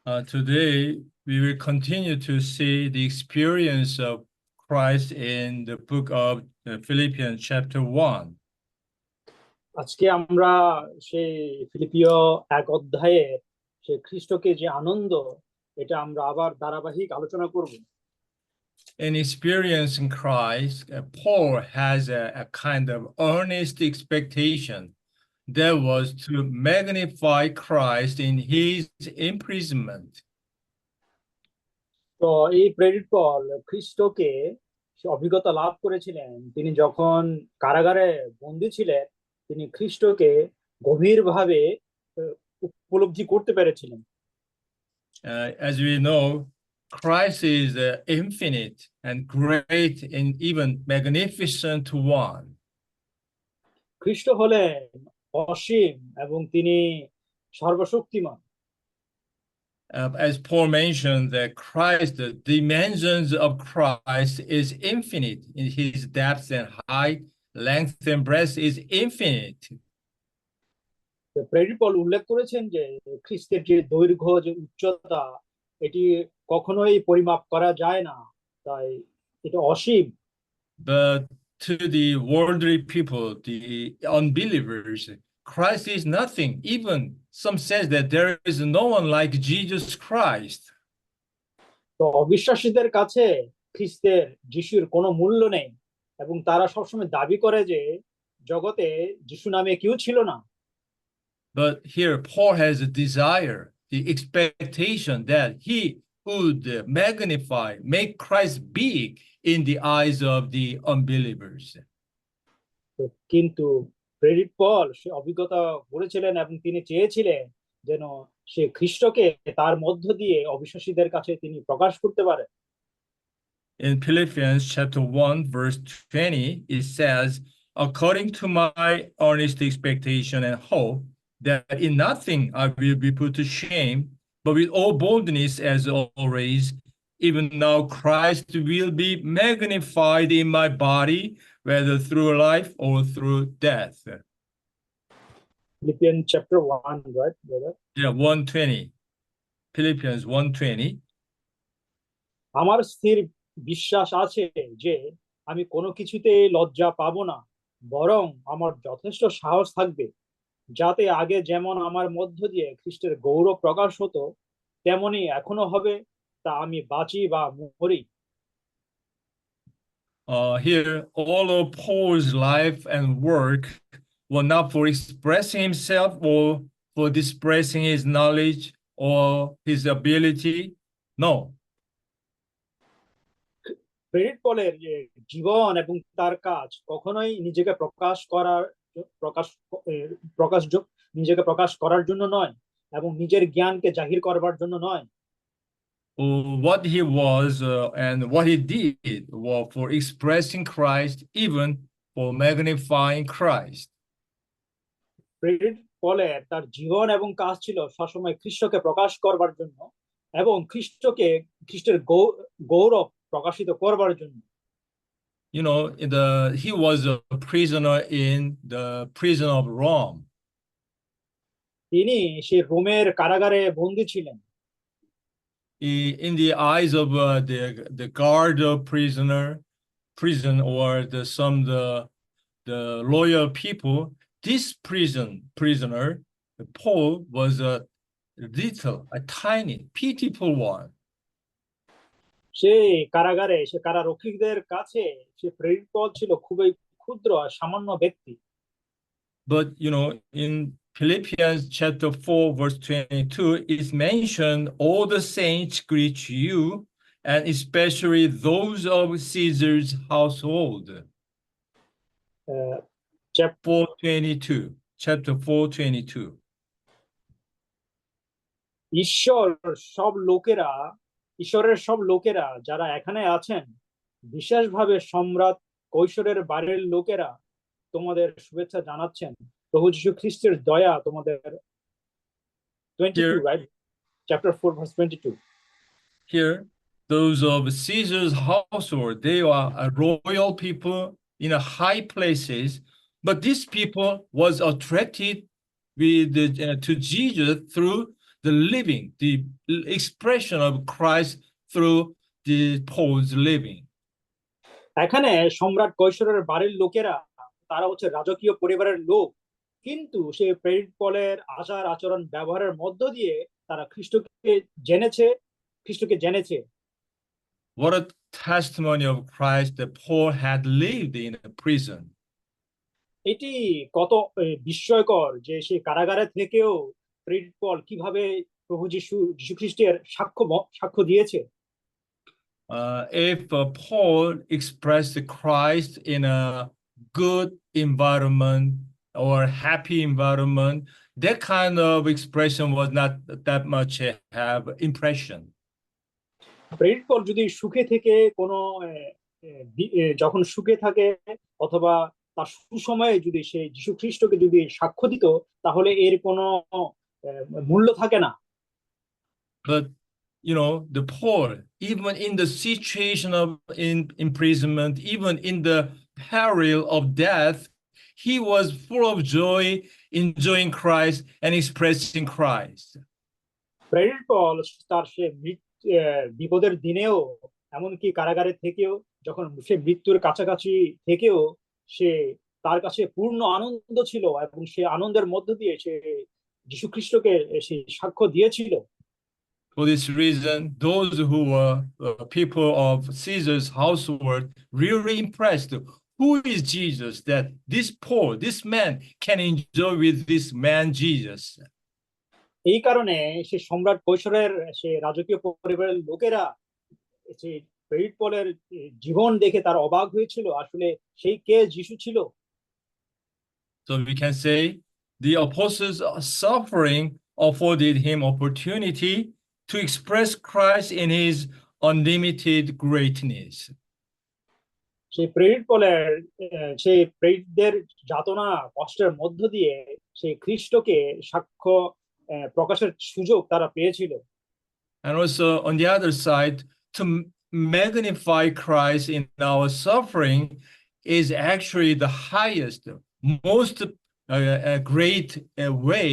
Today, we will continue to see the experience of Christ in the book of Philippians, chapter 1. আজকে আমরা সেই ফিলিপিও 1 অধ্যায়ে সেই খ্রিস্টকে যে আনন্দ এটা আমরা আবার ধারাবাহিক আলোচনা করব। In experiencing Christ, Paul has a kind of earnest expectation that was to magnify Christ in his imprisonment. তো এই প্রেরিত পল খ্রিস্টকে সে অভিজ্ঞতা লাভ করেছিলেন, তিনি যখন কারাগারে বন্দী ছিলেন তিনি খ্রিস্টকে গভীরভাবে উপলব্ধি করতে পেরেছিলেন। As we know, Christ is infinite and great and even magnificent one. খ্রিস্ট হলেন অসীম এবং তিনি সর্বশক্তিমান। As Paul mentioned, that Christ, the dimensions of Christ is infinite in his depth and height, length and breadth is infinite. প্রেরিত পল উল্লেখ করেছেন যে খ্রিস্টের যে দৈর্ঘ্য যে উচ্চতা এটি কখনোই পরিমাপ করা যায় না, তাই এটা অসীম। But to the worldly people, the unbelievers, Christ is nothing. Even some says that there is no one like Jesus Christ. তো অবিশ্বাসীদের কাছে খ্রিস্টের যিশুর কোনো মূল্য নেই এবং তারা সবসময় দাবি করে যে জগতে যিশু নামে কেউ ছিল না। But here Paul has a desire, the expectation that he would magnify, make Christ big in the eyes of the unbelievers. কিন্তু প্রেরিত পল সে অভিজ্ঞতা করেছিলেন এবং তিনি চেয়েছিলেন যেন সে খ্রিস্টকে তার মধ্য দিয়ে অবিশ্বাসীদের কাছে তিনি প্রকাশ করতে পারেন। In Philippians chapter 1 verse 20 it says, according to my earnest expectation and hope that in nothing I will be put to shame, but with all boldness as always, even now Christ will be magnified in my body, whether through life or through death. Philippians chapter 1, right, brother? Yeah, 120. Philippians 1:20. আমার স্থির বিশ্বাস আছে যে আমি কোনো কিছুতে লজ্জা পাবো না, বরং আমার যথেষ্ট সাহস থাকবে, যাতে আগে যেমন আমার মধ্য দিয়ে খ্রিস্টের গৌরব প্রকাশ হতো তেমনি এখনো হবে, তা আমি বাঁচি বা মরি। Here, all of Paul's life and work were not for expressing himself or for displaying his knowledge or his ability. No. প্রেরিত পলের যে জীবন এবং তার কাজ কখনোই নিজেকে প্রকাশ করার জন্য নয় এবং নিজের জ্ঞানকে জাহির করবার জন্য নয়। What he was and what he did was for expressing Christ, even for magnifying Christ. প্রেরিত পলের তার জীবন এবং কাজ ছিল সবসময় খ্রিস্টকে প্রকাশ করবার জন্য এবং খ্রিস্টের গৌরব প্রকাশিত করবার জন্য। You know, he was a prisoner in the prison of Rome. তিনি সেই রোমের কারাগারে বন্দী ছিলেন। In the eyes of the guard of prison or the loyal people, this prisoner, Paul, was a tiny, pitiful one. সে কারারক্ষীদের কাছে সে প্রেরিত পল ছিল খুবই ক্ষুদ্র আর সামান্য ব্যক্তি। But you know, in Philippians chapter 4 verse 22 is mentioned, all the saints greet you, and especially those of Caesar's household. Chapter 4:22. ঈশ্বরের সব লোকেরা যারা এখানে আছেন, বিশেষভাবে সম্রাট কৈশোরের বাড়ির লোকেরা তোমাদের শুভেচ্ছা জানাচ্ছেন। প্রভু যীশু খ্রিস্টের দয়া তোমাদের। 22, right? Chapter 4 verse 22. Here, those of Caesar's household, they are a royal people in a high places, but these people was attracted to Jesus through the living, the expression of Christ through the Paul's living. এখানে সম্রাট কৈশোরের বাড়ির লোকেরা তারা হচ্ছে রাজকীয় পরিবারের লোক, কিন্তু সে প্রেরিত পলের আচার আচরণ ব্যবহারের মধ্য দিয়ে তারা খ্রিস্টকে জেনেছে। What a testimony of Christ that Paul had lived in a prison. এটি কত বিস্ময়কর যে সে কারাগারে থেকেও প্রেরিত পল কিভাবে প্রভু যীশু খ্রিস্টের সাক্ষ্য দিয়েছে। If Paul expressed Christ in a good environment or happy environment, that kind of expression was not that much have impression. প্রেরিত পল যদি সুখে থেকে কোনো যখন সুখে থাকে অথবা তার সুসময়ে যদি সে যীশু খ্রিস্টকে যদি সাক্ষ্য দিত, তাহলে এর কোনো মূল্য থাকে না। But the Paul, even in the situation of imprisonment, even in the peril of death, he was full of joy, enjoying Christ and expressing Christ. প্রেরিত পল তার সে বিপদের দিনেও, এমনকি কারাগারে থেকেও, যখন সে মৃত্যুর কাছাকাছি থেকেও সে তার কাছে পূর্ণ আনন্দ ছিল এবং সে আনন্দের মধ্য দিয়ে সে যীশু খ্রিস্টকে সে সাক্ষ্য দিয়েছিল। For this reason, those who were people of Caesar's household really impressed. Who is Jesus that this Paul, this man can enjoy with this man Jesus? এই কারণে সে সম্রাট কৈশোরের সে রাজকীয় পরিবারের লোকেরা সে প্রেরিত পলের জীবন দেখে তার অবাক হয়েছিল, আসলে সেই কে যিশু ছিল। So we can say the apostles' suffering afforded him opportunity to express Christ in his unlimited greatness. সেই প্রেরিত পলের সেই প্রেরিতদের যাতনা কষ্টের মধ্য দিয়ে সেই খ্রিস্টকে সাক্ষ্য প্রকাশের সুযোগ তারা পেয়েছিল। And also on the other side, to magnify Christ in our suffering is actually the highest, most great way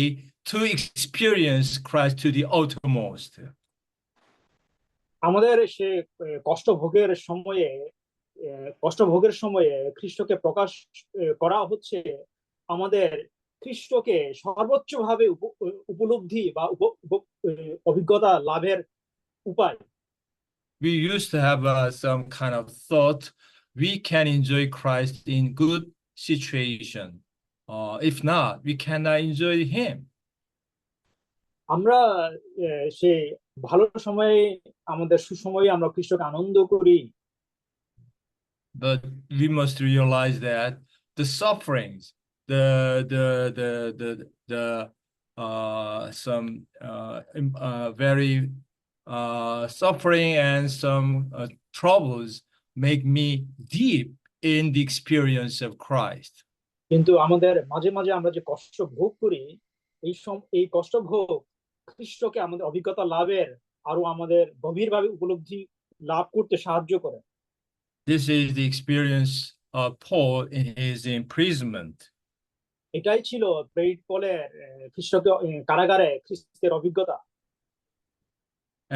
to experience Christ to the uttermost. আমাদের সে কষ্ট ভোগের সময়ে খ্রিস্টকে প্রকাশ করা হচ্ছে আমাদের খ্রিস্টকে সর্বোচ্চ ভাবে উপলব্ধি বা অভিজ্ঞতা লাভের উপায়। We used to have some kind of thought we can enjoy Christ in good situation. If not, we cannot enjoy him. আমরা সে ভালো সময়ে আমাদের সুসময়ে আমরা খ্রিস্টকে আনন্দ করি, but we must realize that the sufferings, some very suffering and some troubles make me deep in the experience of Christ. কিন্তু আমাদের মাঝে মাঝে আমরা যে কষ্ট ভোগ করি, এই কষ্ট ভোগ খ্রিস্টকে আমাদের অভিজ্ঞতা লাভের আরো আমাদের গভীরভাবে উপলব্ধি লাভ করতে সাহায্য করে। This is the experience of Paul in his imprisonment. এটাই ছিল প্রেরিত পলের খ্রিস্টকে কারাগারে খ্রিস্টের অভিজ্ঞতা।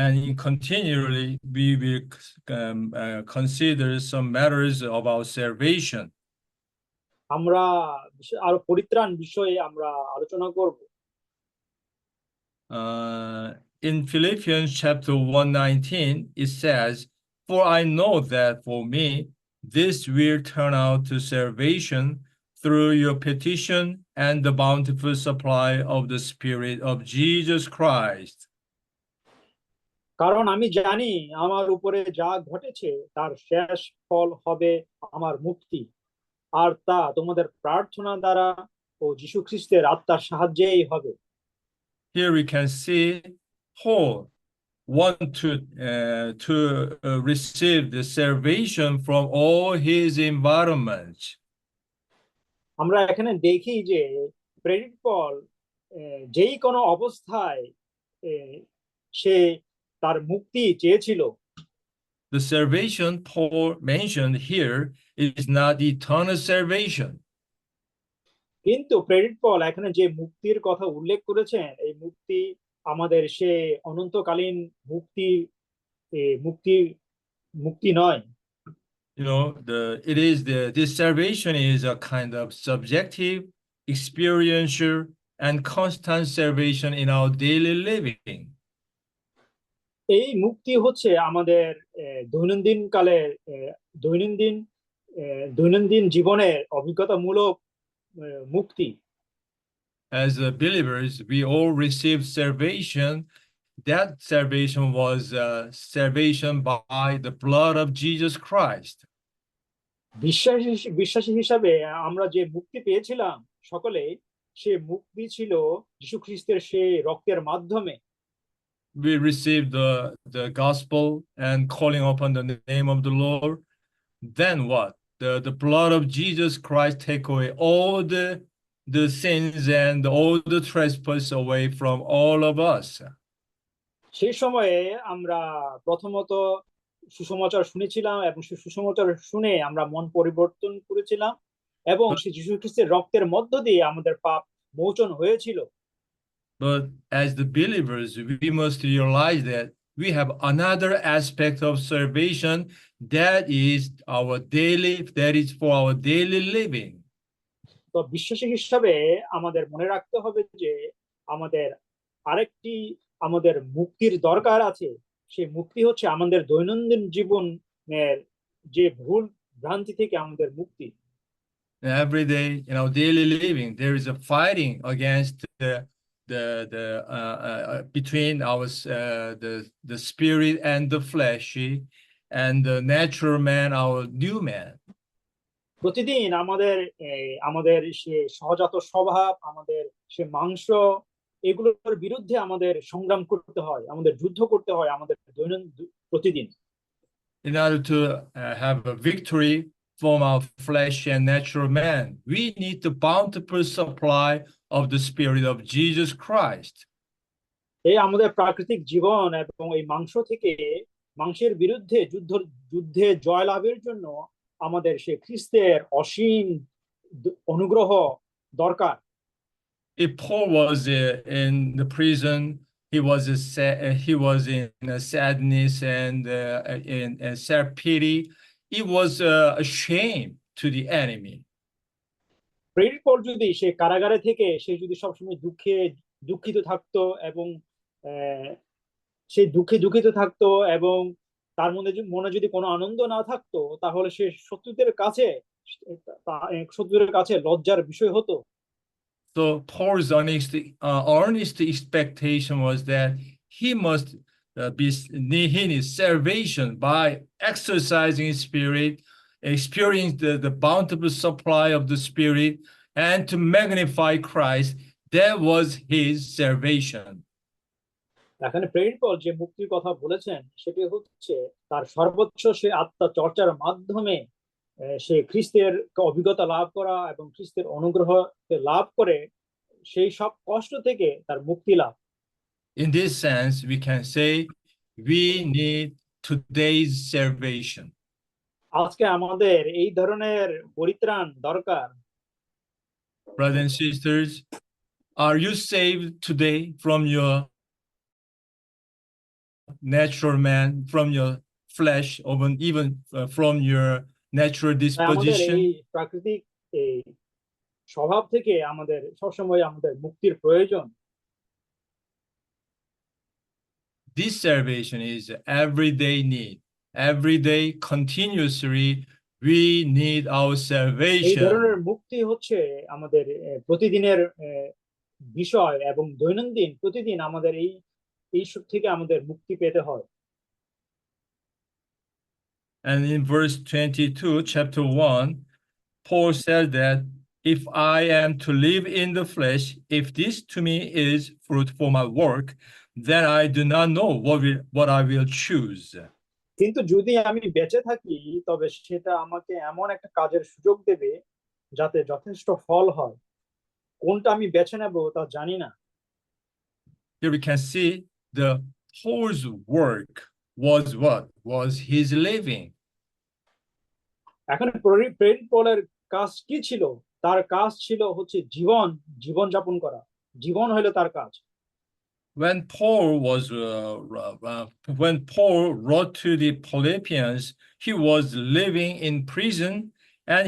And continually we will consider some matters of our salvation. আমরা আরো পরিত্রাণ বিষয়ে আমরা আলোচনা করব। In Philippians chapter 1:19, it says, "For I know that for me this will turn out to salvation through your petition and the bountiful supply of the Spirit of Jesus Christ." কারণ আমি জানি আমার উপরে যা ঘটেছে তার শেষ ফল হবে আমার মুক্তি, আর তা তোমাদের প্রার্থনা দ্বারা ও যীশু খ্রিস্টের আত্মার সাহায্যেই হবে। Here we can see Paul want to receive the salvation from all his environments. আমরা এখানে দেখি যে প্রেরিত পল যেই কোনো অবস্থায় সে তার মুক্তি চেয়েছিল। The salvation Paul mentioned here is not eternal salvation. কিন্তু প্রেরিত পল এখানে যে মুক্তির কথা উল্লেখ করেছেন, এই মুক্তি আমাদের সে অনন্তকালীন মুক্তি মুক্তি মুক্তি নয়। You know, this salvation is a kind of subjective, experiential, and constant salvation in our daily living. এই মুক্তি হচ্ছে আমাদের দৈনন্দিন কালের দৈনন্দিন দৈনন্দিন জীবনের অভিজ্ঞতামূলক মুক্তি। As believers, we all received salvation. That salvation was salvation by the blood of Jesus Christ. বিশ্বাসী হিসাবে আমরা যে মুক্তি পেয়েছিলাম সকলে, সে মুক্তি ছিল যীশু খ্রিস্টের সে রক্তের মাধ্যমে। We received the gospel and calling upon the name of the Lord. Then what? The blood of Jesus Christ take away all the sins and all the trespass away from all of us. সেই সময়ে আমরা প্রথমত সুসমাচার শুনেছিলাম এবং সেই সুসমাচার শুনে আমরা মন পরিবর্তন করেছিলাম এবং সেই যীশু খ্রিস্টের রক্তের মধ্য দিয়ে আমাদের পাপ মোচন হয়েছিল। But as the believers, we must realize that we have another aspect of salvation that is for our daily living. তো বিশ্বাসী হিসাবে আমাদের মনে রাখতে হবে যে আমাদের আরেকটি আমাদের মুক্তির দরকার আছে। সেই মুক্তি হচ্ছে আমাদের দৈনন্দিন জীবনের যে ভুল ভ্রান্তি থেকে আমাদের মুক্তি। Every day in our daily living, there is a fighting against between the spirit and the fleshy, and the natural man, our new man. প্রতিদিন আমাদের সে সহজাত স্বভাব, আমাদের সে মাংস, এগুলোর বিরুদ্ধে আমাদের সংগ্রাম করতে হয়, আমাদের যুদ্ধ করতে হয় আমাদের দৈনন্দিন প্রতিদিন। In order to have a victory from our flesh and natural man, we need the bountiful supply of the Spirit of Jesus Christ. এই আমাদের প্রাকৃতিক জীবন এবং এই মাংসের বিরুদ্ধে যুদ্ধে জয়লাভের জন্য আমাদের সে খ্রিস্টের অসীম অনুগ্রহ দরকার। If Paul was in the prison, he was in sadness and in self-pity. He was a shame to the enemy. প্রেরিত পৌল যদি সে কারাগারে থেকে সে যদি সবসময় দুঃখিত থাকতো এবং সে দুঃখিত থাকতো এবং তার মনে যদি কোনো আনন্দ না থাকতো, তাহলে সে শত্রুদের কাছে লজ্জার বিষয় হতো। So Paul's earnest expectation was that he must he needs salvation by exercising his spirit, experience the bountiful supply of the Spirit, and to magnify Christ. That was his salvation. এখানে প্রেরিত পৌল যে মুক্তির কথা বলেছেন সেটি হচ্ছে তার সর্বোচ্চ সে আত্মা চর্চার মাধ্যমে সে খ্রিস্টের অভিজ্ঞতা লাভ করা এবং খ্রিস্টের অনুগ্রহ লাভ করে সেই সব কষ্ট থেকে তার মুক্তি লাভ। In this sense, we can say we need today's salvation. আজকে আমাদের এই ধরনের পরিত্রাণ দরকার। Brothers and sisters, are you saved today from your natural man, from your flesh, or even from your natural disposition? এই প্রাকৃতিক এই স্বভাব থেকে আমাদের সবসময় আমাদের মুক্তির প্রয়োজন। This salvation is everyday need. Every day, continuously, we need our এই salvation. ধরনের মুক্তি হচ্ছে আমাদের প্রতিদিনের বিষয় এবং দৈনন্দিন প্রতিদিন আমাদের এই সব থেকে আমাদের মুক্তি পেতে হয়। And in verse 22, chapter 1, Paul said that if I am to live in the flesh, if this to me is fruit for my work, then I do not know what I will choose. কিন্তু যদি আমি বেঁচে থাকি তবে সেটা আমাকে এমন একটা কাজের সুযোগ দেবে যাতে যথেষ্ট ফল হয়। কোনটা আমি বেছে নেব তা জানি না। Here we can see the Paul's work was what? Was his living. এখন প্রেরিত পৌলের কাজ কি ছিল? তার কাজ ছিল হচ্ছে জীবন যাপন করা। জীবন হলো তার কাজ। when Paul was when Paul wrote to the Philippians, he was living in prison and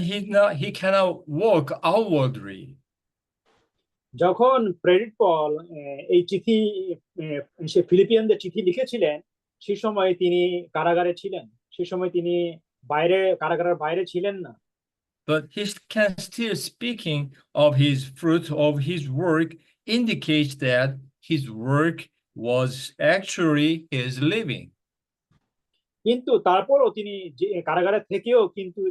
he cannot walk outwardly. যখন প্রেরিত পল এই চিঠি সে ফিলিপিয়ানদের চিঠি লিখেছিলেন, সে সময় তিনি কারাগারে ছিলেন। সে সময় তিনি কারাগারের বাইরে ছিলেন না। But he can still speaking of his fruit of his work indicates that his work was actually his living. কিন্তু তারপরও তিনি যে কারাগারে থেকেও কিন্তু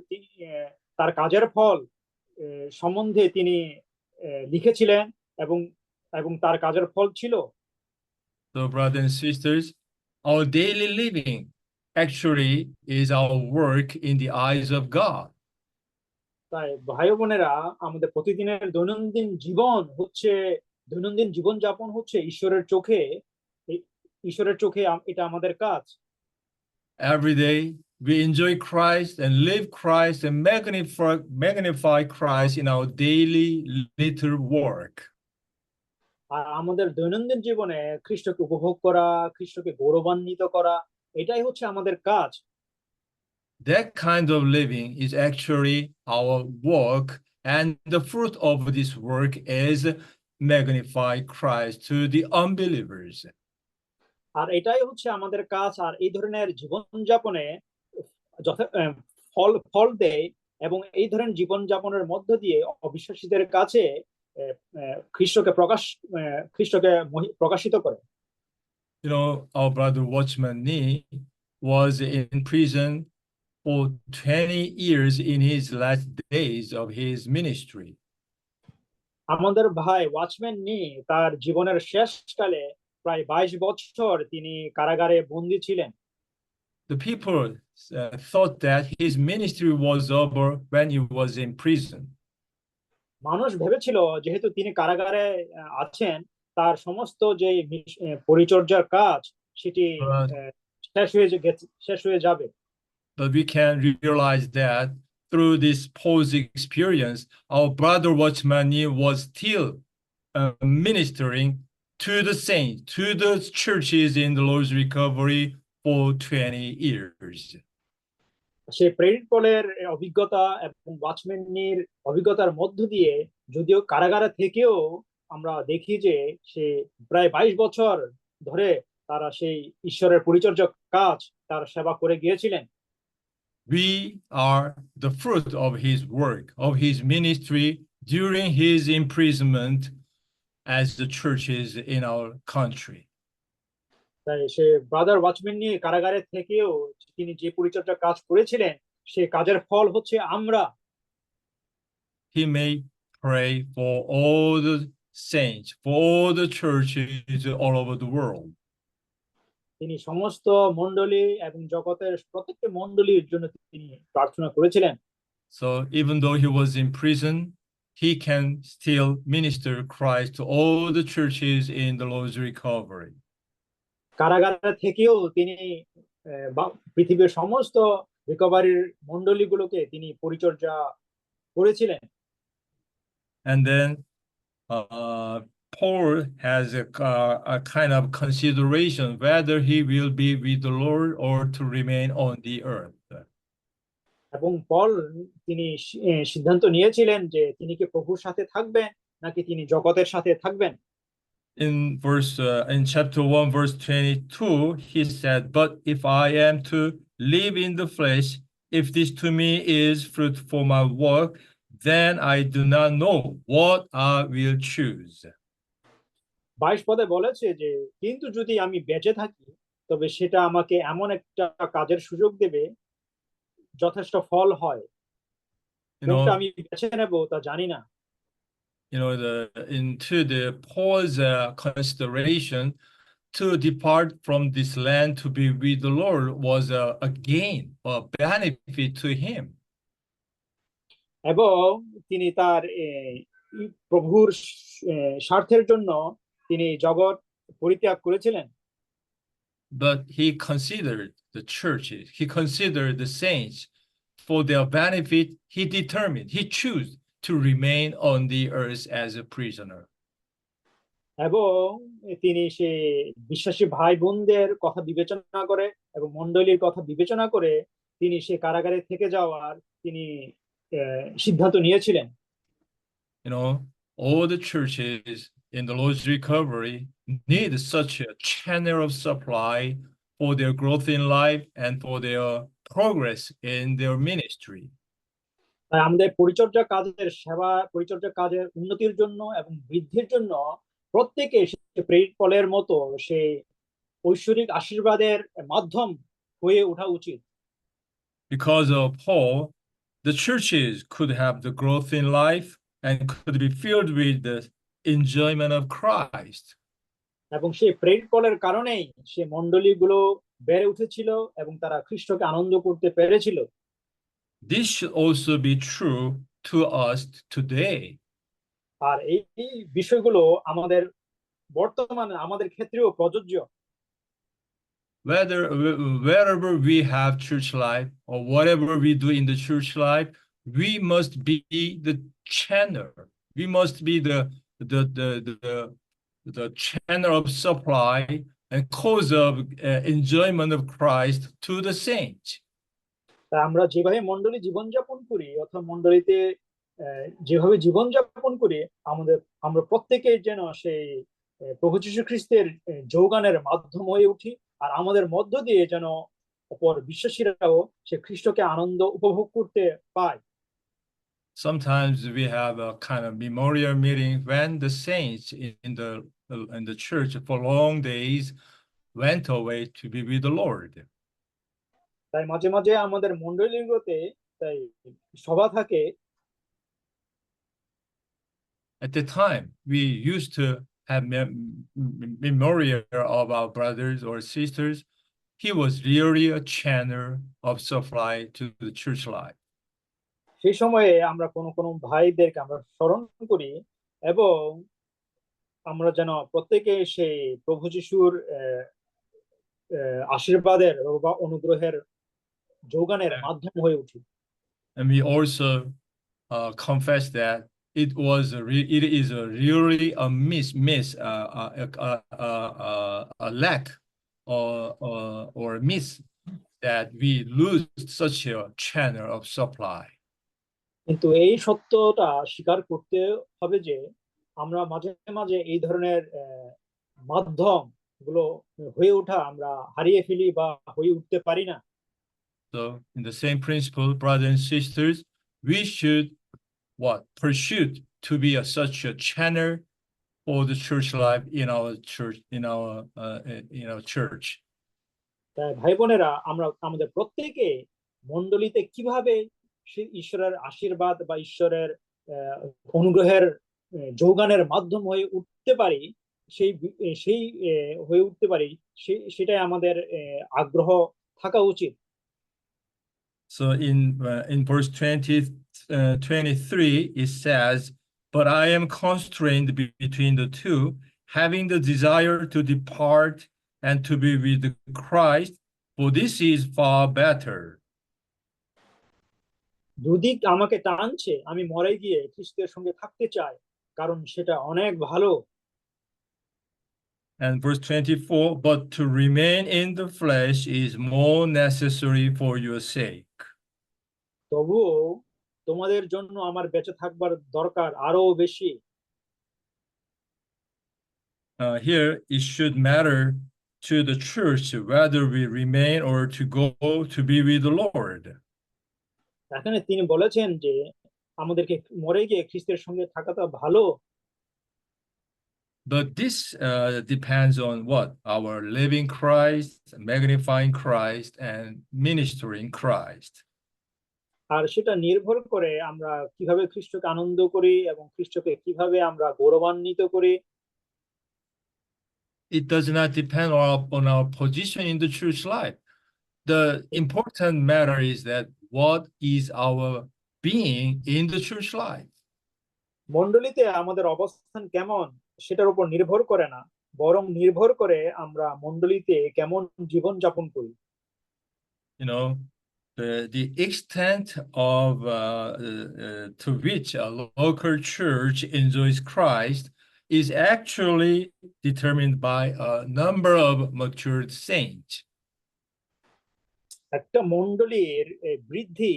তার কাজের ফল সম্বন্ধে তিনি লিখেছিলেন এবং এবং তার কাজের ফল ছিল। So brothers and sisters, our daily living actually is our work in the eyes of God. তাই ভাই বোনেরা, আমাদের প্রতিদিনের দৈনন্দিন জীবন যাপন হচ্ছে ঈশ্বরের চোখে এটা আমাদের কাজ। Every day we enjoy Christ and live Christ and magnify Christ in our daily little work. আর আমাদের দৈনন্দিন জীবনে খ্রিস্টকে উপভোগ করা, খ্রিস্টকে গৌরবান্বিত করা, এটাই হচ্ছে আমাদের কাজ। That kind of living is actually our work, and the fruit of this work is magnify Christ to the unbelievers. আর এটাই হচ্ছে আমাদের কাজ। আর এই ধরনের জীবনযাপনে ফল দেয় এবং এই ধরনের জীবনযাপনের মধ্য দিয়ে অবিশ্বাসীদের কাছে খ্রিস্টকে প্রকাশিত করে। You know, our brother Watchman Nee was in prison for 20 years in his last days of his ministry. আমাদের ভাই ওয়াচম্যান নি তার জীবনের শেষকালে প্রায় 22 বছর তিনি কারাগারে বন্দী ছিলেন। The people thought that his ministry was over when he was in prison. মানুষ ভেবেছিল যেহেতু তিনি কারাগারে আছেন, তার সমস্ত যে পরিচর্যার কাজ সেটি শেষ হয়ে যাবে। But we can realize that through this Paul's experience, our brother Watchman Nee was still ministering to the saints, to the churches in the Lord's recovery for 20 years. সে প্রেরিত পলের অভিজ্ঞতা এবং ওয়াচম্যানের অভিজ্ঞতার মধ্য দিয়ে যদিও কারাগারে থেকেও আমরা দেখি যে সে প্রায় 22 বছর ধরে তারা সেই ঈশ্বরের পরিচর্যা কাজ তার সেবা করে গিয়েছিলেন। We are the fruit of his work, of his ministry during his imprisonment as the churches in our country. তাই সে ব্রাদার ওয়াচম্যান নিয়ে কারাগারে থেকেও তিনি যে পরিচর্যা কাজ করেছিলেন, সে কাজের ফল হচ্ছে আমরা। He may pray for all the saints, for all the churches all over the world. তিনি সমস্ত মণ্ডলী এবং জগতের প্রত্যেকটি মণ্ডলীর জন্য তিনি প্রার্থনা করেছিলেন। So even though he was in prison, he can still minister Christ to all the churches in the Lord's recovery. কারাগারে থেকেও তিনি পৃথিবীর সমস্ত রিকভারির মণ্ডলীগুলোকে তিনি পরিচর্যা করেছিলেন। And then Paul has a kind of consideration whether he will be with the Lord or to remain on the earth. এবং পল তিনি সিদ্ধান্ত নিয়েছিলেন যে তিনি কি প্রভুর সাথে থাকবেন নাকি তিনি জগতের সাথে থাকবেন। In chapter 1 verse 22 he said, but if I am to live in the flesh, if this to me is fruit for my work, then I do not know what I will choose. 22 পদে বলেছে যে কিন্তু যদি আমি বেঁচে থাকি তবে সেটা আমাকে এমন একটা কাজের সুযোগ দেবে যথেষ্ট ফল হয়, কোনটা আমি বেছে নেব তা জানি না। You know, into the Paul's consideration to depart from this land to be with the Lord was a gain, a benefit to him. এবং তিনি তার প্রভুর স্বার্থের জন্য তিনি জগৎ পরিত্যাগ করেছিলেন। But he considered the churches, he considered the saints for their benefit. He determined, he chose to remain on the earth as a prisoner. এবং তিনি সে বিশ্বাসী ভাই বোনদের কথা বিবেচনা করে এবং মণ্ডলীর কথা বিবেচনা করে তিনি সে কারাগারে থেকে যাওয়ার তিনি সিদ্ধান্ত নিয়েছিলেন। You know, all the churches in the Lord's recovery need such a channel of supply for their growth in life and for their progress in their ministry. তাই আমাদের পরিচর্যা কাজের সেবা পরিচর্যা কাজের উন্নতির জন্য এবং বৃদ্ধির জন্য প্রত্যেকে সে প্রেরিত পলের মতো সে ঐশ্বরিক আশীর্বাদের মাধ্যম হয়ে ওঠা উচিত। Because of Paul, the churches could have the growth in life and could be filled with the enjoyment of Christ. এবং সেই প্রেরিত পলের কারণেই সে মণ্ডলীগুলো বেড়ে উঠেছিল এবং তারা খ্রিস্টকে আনন্দ করতে পেরেছিল। This should also be true to us today. আর এই বিষয়গুলো আমাদের বর্তমানে আমাদের ক্ষেত্রেও প্রযোজ্য। Wherever we have church life or whatever we do in the church life, we must be the channel. We must be the channel of supply and cause of enjoyment of Christ to the saints. তা আমরা যেভাবে মণ্ডলী জীবনযাপন করি অথবা মণ্ডলীতে যেভাবে জীবনযাপন করি আমরা প্রত্যেকেই যেন সেই প্রভু যীশু খ্রিস্টের যোগানের মাধ্যম হয়ে উঠি, আর আমাদের মধ্য দিয়ে যেন অপর বিশ্বাসীরাও সে খ্রিস্টকে আনন্দ উপভোগ করতে পায়। Sometimes we have a kind of memorial meeting when the saints in the church for long days went away to be with the Lord. তাই মাঝে মাঝে আমাদের মণ্ডলীগুলোতে তাই সভা থাকে। At the time, we used to have memorial of our brothers or sisters. He was really a channel of supply to the church life. সেই সময়ে আমরা কোনো কোনো ভাইদেরকে আমরা স্মরণ করি এবং আমরা যেন প্রত্যেকে সেই প্রভু যিশুর আশীর্বাদের বা অনুগ্রহের যোগানের মাধ্যম হয়ে উঠি। And we also confess that it is a really a lack or a miss that we lose such a channel of supply. কিন্তু এই সত্যটা স্বীকার করতে হবে যে আমরা মাঝে মাঝে এই ধরনের মাধ্যম গুলো হয়ে ওঠা আমরা হারিয়ে ফেলি বা হয়ে উঠতে পারি না। So in the same principle, brothers and sisters, we should pursue to be such a channel for the church life in our church. তাই ভাই বোনেরা, আমরা আমাদের প্রত্যেকে মণ্ডলীতে কিভাবে ঈশ্বরের আশীর্বাদ বা ঈশ্বরের অনুগ্রহের যোগানের মাধ্যম হয়ে উঠতে পারি সেই সেই হয়ে উঠতে পারি সেটাই আমাদের আগ্রহ থাকা উচিত। So in verse 23, it says, "But I am constrained between the two, having the desire to depart and to be with Christ, for this is far better." দুদিক আমাকে টানছে, আমি মরে গিয়ে খ্রিস্টের সঙ্গে থাকতে চাই, কারণ সেটা অনেক ভালো। And verse 24, "But to remain in the flesh is more necessary for your sake." তবুও তোমাদের জন্য আমার বেঁচে থাকবার দরকার আরো বেশি। Here it should matter to the church whether we remain or to go to be with the Lord. এখানে তিনি বলেছেন যে আমাদেরকে মরে গিয়ে খ্রিস্টের সঙ্গে থাকাটা ভালো। But this depends on what? Our living Christ, magnifying Christ, and ministering Christ. আর সেটা নির্ভর করে আমরা কিভাবে খ্রিস্টকে আনন্দ করি এবং খ্রিস্টকে কিভাবে আমরা গৌরবান্বিত করি। It does not depend on our position in the church life. The important matter is that what is our being in the church life. মণ্ডলীতে আমাদের অবস্থান কেমন সেটার উপর নির্ভর করে না, বরং নির্ভর করে আমরা মণ্ডলীতে কেমন জীবন যাপন করি। You know, the extent to which a local church enjoys Christ is actually determined by a number of matured saints. একটা মণ্ডলীর বৃদ্ধি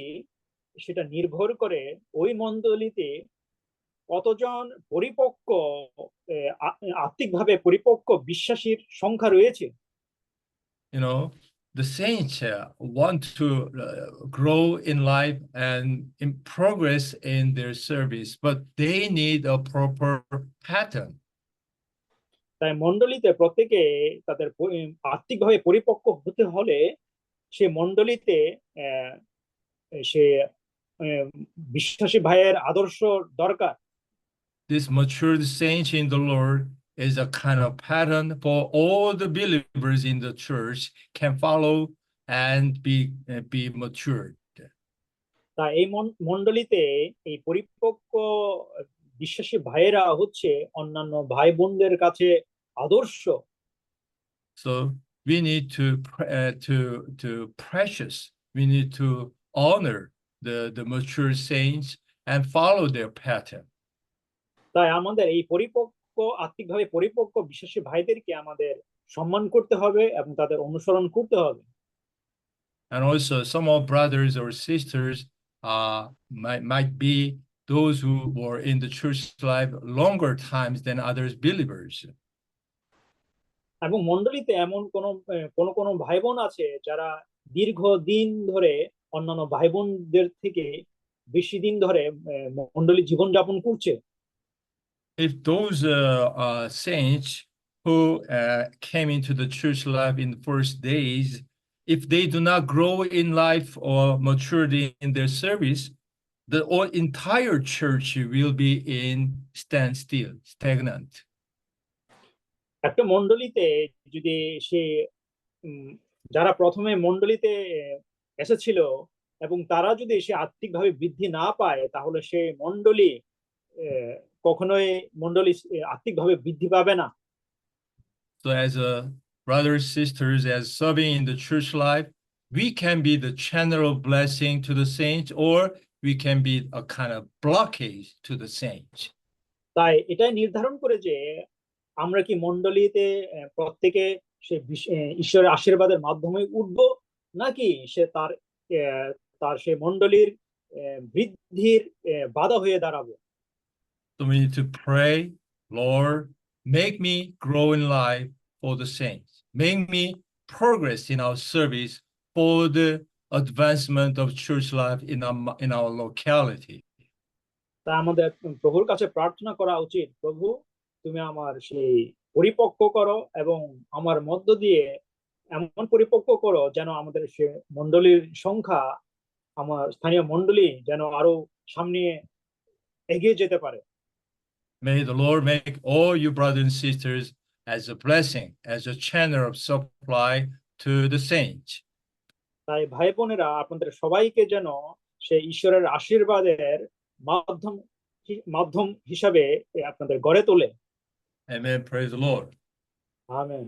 সেটা নির্ভর করে ওই মণ্ডলীতে কতজন পরিপক্ক আত্মিকভাবে পরিপক্ক বিশ্বাসীর সংখ্যা রয়েছে। You know, the saints want to grow in life and in progress in their service, but they need a proper pattern. তাই মণ্ডলীতে প্রত্যেকে তাদের আত্মিকভাবে পরিপক্ক হতে হলে সে মণ্ডলীতে সে বিশ্বাসী ভাইয়ের আদর্শ দরকার। This matured saint in the Lord is a kind of pattern for all the believers in the church can follow and be matured. তা এই মণ্ডলীতে এই পরিপক্ক বিশ্বাসী ভাইয়েরা হচ্ছে অন্যান্য ভাই বোনদের কাছে আদর্শ। So we need to precious. We need to honor the mature saints and follow their pattern. তাই আমাদের এই পরিপক্ক আত্মিকভাবে পরিপক্ক বিশ্বাসী ভাইদেরকে আমাদের সম্মান করতে হবে এবং তাদের অনুসরণ করতে হবে। And also some of brothers or sisters might be those who were in the church life longer times than others believers. এবং মণ্ডলীতে এমন কোন ভাই বোন আছে যারা দীর্ঘদিন ধরে অন্যান্য ভাই বোনদের থেকে বেশি দিন ধরে মণ্ডলী জীবনযাপন করছে। If those saints who came into the church life in the first days, if they do not grow in life or maturity in their service, the entire church will be in standstill, stagnant. একটা মণ্ডলীতে যদি সে যারা প্রথমে মণ্ডলীতে এসেছিল এবং তারা যদি সে আত্মিকভাবে বৃদ্ধি না পায় তাহলে সে মণ্ডলী কখনোই মণ্ডলী আত্মিকভাবে বৃদ্ধি পাবে না। So as brothers, sisters, as serving in the church life, we can be the channel of blessing to the saints, or we can be a kind of blockage to the saints. তাই এটাই নির্ধারণ করে যে আমরা কি মণ্ডলীতে প্রত্যেকে সে ঈশ্বরের আশীর্বাদের মাধ্যমে উঠব নাকি সে তার সে মণ্ডলীর বৃদ্ধির বাধা হয়ে দাঁড়াবো। So we need to pray, Lord, make me grow in life for the saints. Make me progress in our service for the advancement of church life in our locality. তা আমাদের প্রভুর কাছে প্রার্থনা করা উচিত, প্রভু তুমি আমার সেই পরিপক্ক করো এবং আমার মধ্য দিয়ে এমন পরিপক্ক করো যেন আমাদের সে মণ্ডলীর সংখ্যা আমার স্থানীয় মণ্ডলী যেন আরো সামনে এগিয়ে যেতে পারে। May the Lord make all you brothers and sisters as a blessing, as a channel of supply to the saints. তাই ভাই বোনেরা আপনাদের সবাইকে যেন সেই ঈশ্বরের আশীর্বাদের মাধ্যম হিসাবে আপনাদের গড়ে তোলে। Amen. Praise the Lord. Amen.